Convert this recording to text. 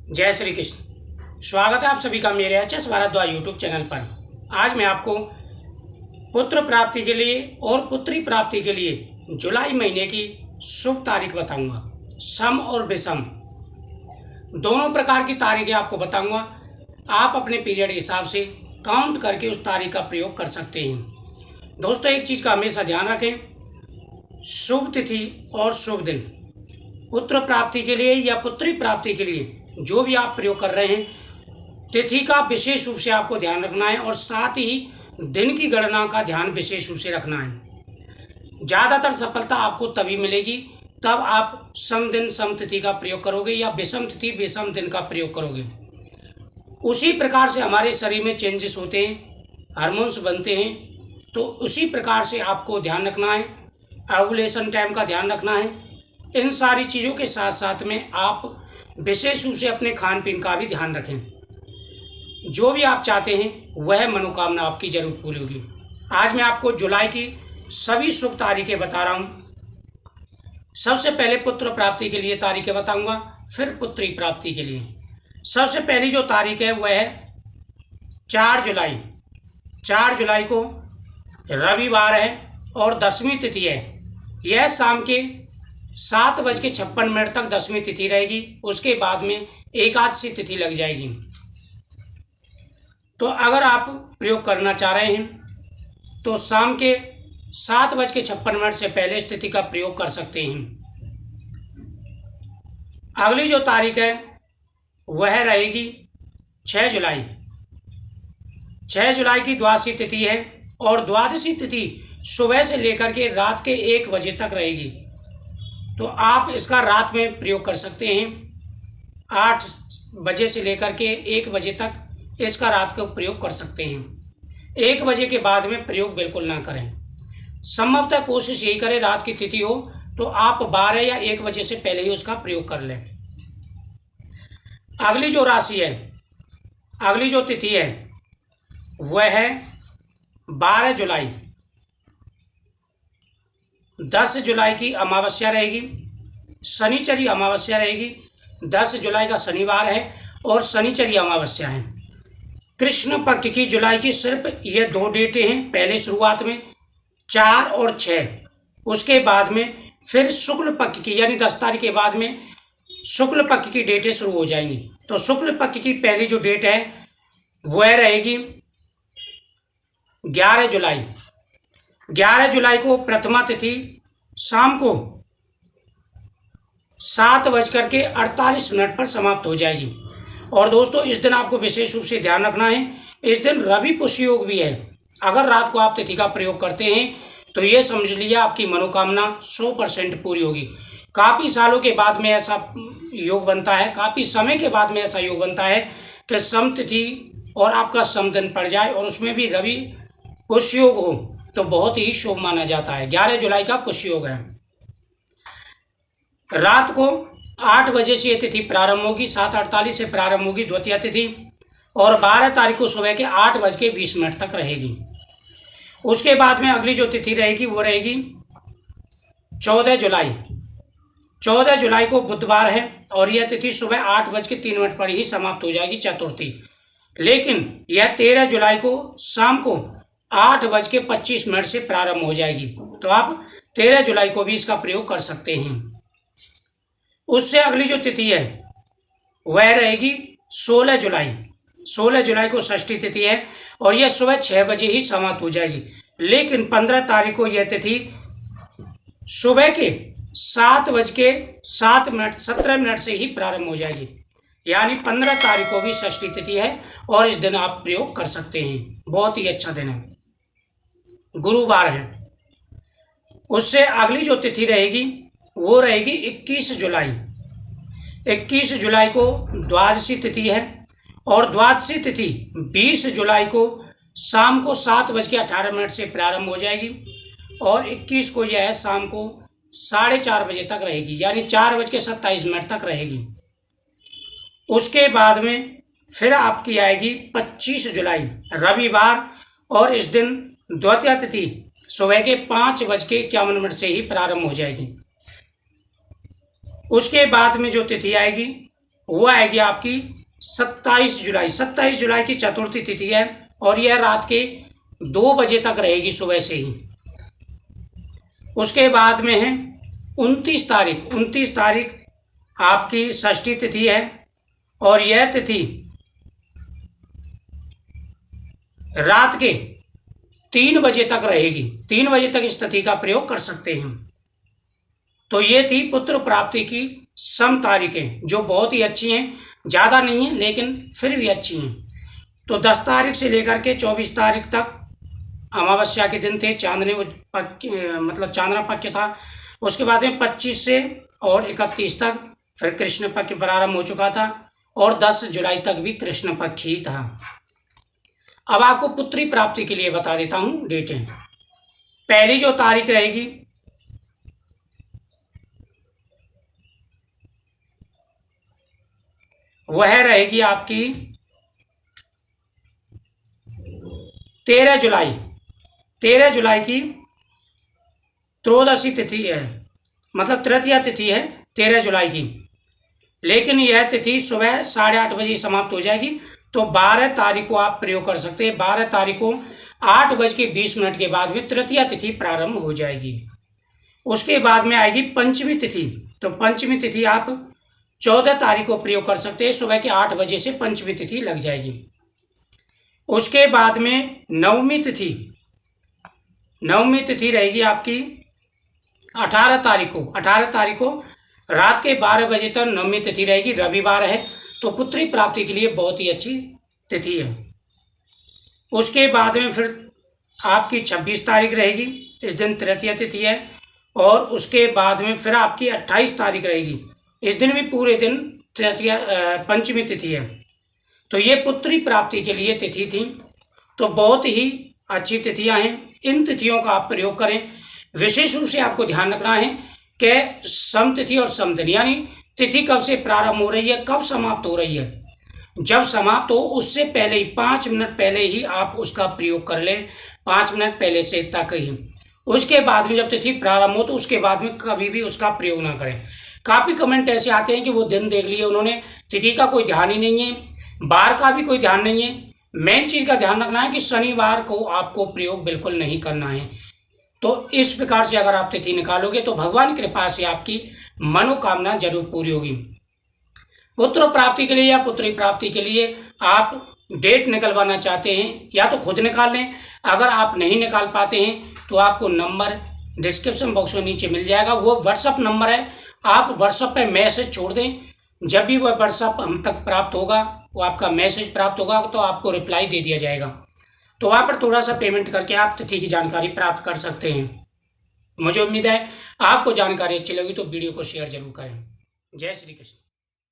जय श्री कृष्ण। स्वागत है आप सभी का मेरे एचएस भारद्वाज यूट्यूब चैनल पर। आज मैं आपको पुत्र प्राप्ति के लिए और पुत्री प्राप्ति के लिए जुलाई महीने की शुभ तारीख बताऊंगा। सम और विषम दोनों प्रकार की तारीखें आपको बताऊंगा। आप अपने पीरियड के हिसाब से काउंट करके उस तारीख का प्रयोग कर सकते हैं। दोस्तों, एक चीज़ का हमेशा ध्यान रखें, शुभ तिथि और शुभ दिन पुत्र प्राप्ति के लिए या पुत्री प्राप्ति के लिए जो भी आप प्रयोग कर रहे हैं, तिथि का विशेष रूप से आपको ध्यान रखना है और साथ ही दिन की गणना का ध्यान विशेष रूप से रखना है। ज़्यादातर सफलता आपको तभी मिलेगी तब आप सम दिन सम तिथि का प्रयोग करोगे या विषम तिथि विषम दिन का प्रयोग करोगे। उसी प्रकार से हमारे शरीर में चेंजेस होते हैं, हार्मोन्स बनते हैं, तो उसी प्रकार से आपको ध्यान रखना है। ओव्यूलेशन टाइम का ध्यान रखना है। इन सारी चीज़ों के साथ साथ में आप विशेष रूप से अपने खान पीन का भी ध्यान रखें। जो भी आप चाहते हैं वह मनोकामना आपकी जरूर पूरी होगी। आज मैं आपको जुलाई की सभी शुभ तारीखें बता रहा हूँ। सबसे पहले पुत्र प्राप्ति के लिए तारीखें बताऊंगा, फिर पुत्री प्राप्ति के लिए। सबसे पहली जो तारीख है वह है 4 जुलाई। 4 जुलाई को रविवार है और 10वीं तिथि है। यह शाम के 7:56 तक 10वीं तिथि रहेगी। उसके बाद में एकादशी तिथि लग जाएगी। तो अगर आप प्रयोग करना चाह रहे हैं तो शाम के 7:56 से पहले इस तिथि का प्रयोग कर सकते हैं। अगली जो तारीख है वह रहेगी 6 जुलाई। 6 जुलाई की द्वादशी तिथि है और द्वादशी तिथि सुबह से लेकर के रात के 1 बजे तक रहेगी। तो आप इसका रात में प्रयोग कर सकते हैं। 8 बजे से लेकर के 1 बजे तक इसका रात का प्रयोग कर सकते हैं। 1 बजे के बाद में प्रयोग बिल्कुल ना करें। संभवतः कोशिश यही करें रात की तिथि हो तो आप 12 या 1 बजे से पहले ही उसका प्रयोग कर लें। अगली जो राशि है, अगली जो तिथि है वह है 12 जुलाई। 10 जुलाई की अमावस्या रहेगी, शनिचरी अमावस्या रहेगी। 10 जुलाई का शनिवार है और शनिचरी अमावस्या है। कृष्ण पक्ष की जुलाई की सिर्फ ये 2 डेटें हैं। पहले शुरुआत में 4 और 6, उसके बाद में फिर शुक्ल पक्ष की यानी 10 तारीख के बाद में शुक्ल पक्ष की डेटें शुरू हो जाएंगी। तो शुक्ल पक्ष की पहली जो डेट है वह रहेगी 11 जुलाई। 11 जुलाई को प्रथमा तिथि शाम को 7:48 पर समाप्त हो जाएगी। और दोस्तों, इस दिन आपको विशेष रूप से ध्यान रखना है, इस दिन रवि पुष्य योग भी है। अगर रात को आप तिथि का प्रयोग करते हैं तो ये समझ लीजिए आपकी मनोकामना 100% पूरी होगी। काफ़ी सालों के बाद में ऐसा योग बनता है, काफ़ी समय के बाद में ऐसा योग बनता है कि सम तिथि और आपका सम दिन पड़ जाए और उसमें भी रवि पुष्य योग हो तो बहुत ही शुभ माना जाता है। 11 जुलाई का पुष्य योग है। रात को 8 बजे से ये तिथि प्रारंभ होगी, 7:48 से प्रारंभ होगी द्वितीय तिथि और 12 तारीख को सुबह के 8:20 तक रहेगी। उसके बाद में अगली जो तिथि रहेगी वो रहेगी 14 जुलाई। 14 जुलाई को बुधवार है और यह तिथि सुबह 8:03 पर ही समाप्त हो जाएगी, चतुर्थी। लेकिन यह 13 जुलाई को शाम को 8:25 से प्रारंभ हो जाएगी। तो आप 13 जुलाई को भी इसका प्रयोग कर सकते हैं। उससे अगली जो तिथि है वह रहेगी 16 जुलाई। 16 जुलाई को षष्ठी तिथि है और यह सुबह 6 बजे ही समाप्त हो जाएगी। लेकिन 15 तारीख को यह तिथि सुबह के 7:17 से ही प्रारंभ हो जाएगी। यानी 15 तारीख को भी षष्ठी तिथि है और इस दिन आप प्रयोग कर सकते हैं। बहुत ही अच्छा दिन है, गुरुवार है। उससे अगली जो तिथि रहेगी वो रहेगी 21 जुलाई। 21 जुलाई को द्वादशी तिथि है और द्वादशी तिथि 20 जुलाई को शाम को 7:18 से प्रारंभ हो जाएगी और 21 को यह है शाम को 4:30 बजे तक रहेगी, यानी 4:27 तक रहेगी। उसके बाद में फिर आपकी आएगी 25 जुलाई रविवार और इस दिन द्वितीय तिथि सुबह के 5:51 से ही प्रारंभ हो जाएगी। उसके बाद में जो तिथि आएगी वो आएगी आपकी 27 जुलाई। 27 जुलाई की चतुर्थी तिथि है और यह रात के 2 बजे तक रहेगी, सुबह से ही। उसके बाद में है 29 तारीख। 29 तारीख आपकी षष्ठी तिथि है और यह तिथि रात के 3 बजे तक रहेगी। 3 बजे तक इस तिथि का प्रयोग कर सकते हैं। तो ये थी पुत्र प्राप्ति की सम तारीखें, जो बहुत ही अच्छी हैं, ज़्यादा नहीं है लेकिन फिर भी अच्छी हैं। तो 10 तारीख से लेकर के 24 तारीख तक अमावस्या के दिन थे, चांदनी मतलब चांद्रा पक्ष था। उसके बाद में 25 से और 31 तक फिर कृष्ण पक्ष प्रारंभ हो चुका था और 10 जुलाई तक भी कृष्ण पक्ष ही था। अब आपको पुत्री प्राप्ति के लिए बता देता हूँ डेटें। पहली जो तारीख रहेगी वह रहेगी आपकी 13 जुलाई। 13 जुलाई की त्रयोदशी तिथि है, मतलब तृतीया तिथि है 13 जुलाई की। लेकिन यह तिथि सुबह 8:30 बजे समाप्त हो जाएगी। तो 12 तारीख को आप प्रयोग कर सकते हैं। 12 तारीख को 8:20 के बाद में तृतीया तिथि प्रारंभ हो जाएगी। उसके बाद में आएगी पंचमी तिथि। तो पंचमी तिथि आप 14 तारीख को प्रयोग कर सकते हैं। सुबह के 8 बजे से पंचमी तिथि लग जाएगी। उसके बाद में नवमी तिथि। नवमी तिथि रहेगी आपकी 18 तारीख को। 18 तारीख को रात के 12 बजे तक नवमी तिथि रहेगी, रविवार है। तो पुत्री प्राप्ति के लिए बहुत ही अच्छी तिथि है। उसके बाद में फिर आपकी 26 तारीख रहेगी, इस दिन तृतीया तिथि है। और उसके बाद में फिर आपकी 28 तारीख रहेगी, इस दिन भी पूरे दिन तृतीया पंचमी तिथि है। तो ये पुत्री प्राप्ति के लिए तिथि थी। तो बहुत ही अच्छी तिथियां हैं, इन तिथियों का आप प्रयोग करें। विशेष रूप से आपको ध्यान रखना है कि सम तिथि और समदिन, यानी तिथि कब से प्रारंभ हो रही है, कब समाप्त हो रही है। जब समाप्त हो उससे पहले ही 5 मिनट पहले ही आप उसका प्रयोग कर लें, 5 मिनट पहले से तक ही। उसके बाद में जब तिथि प्रारंभ हो तो उसके बाद में कभी भी उसका प्रयोग ना करें। काफ़ी कमेंट ऐसे आते हैं कि वो दिन देख लिए उन्होंने, तिथि का कोई ध्यान ही नहीं है, बार का भी कोई ध्यान नहीं है। मेन चीज़ का ध्यान रखना है कि शनिवार को आपको प्रयोग बिल्कुल नहीं करना है। तो इस प्रकार से अगर आप तिथि निकालोगे तो भगवान की कृपा से आपकी मनोकामना जरूर पूरी होगी। पुत्र प्राप्ति के लिए या पुत्री प्राप्ति के लिए आप डेट निकलवाना चाहते हैं या तो खुद निकाल लें। अगर आप नहीं निकाल पाते हैं तो आपको नंबर डिस्क्रिप्शन बॉक्स में नीचे मिल जाएगा, वो व्हाट्सअप नंबर है। आप व्हाट्सअप पे मैसेज छोड़ दें, जब भी वह व्हाट्सअप हम तक प्राप्त होगा, वो आपका मैसेज प्राप्त होगा तो आपको रिप्लाई दे दिया जाएगा। तो वहाँ पर थोड़ा सा पेमेंट करके आप तिथि की जानकारी प्राप्त कर सकते हैं। मुझे उम्मीद है आपको जानकारी अच्छी लगी तो वीडियो को शेयर जरूर करें। जय श्री कृष्ण।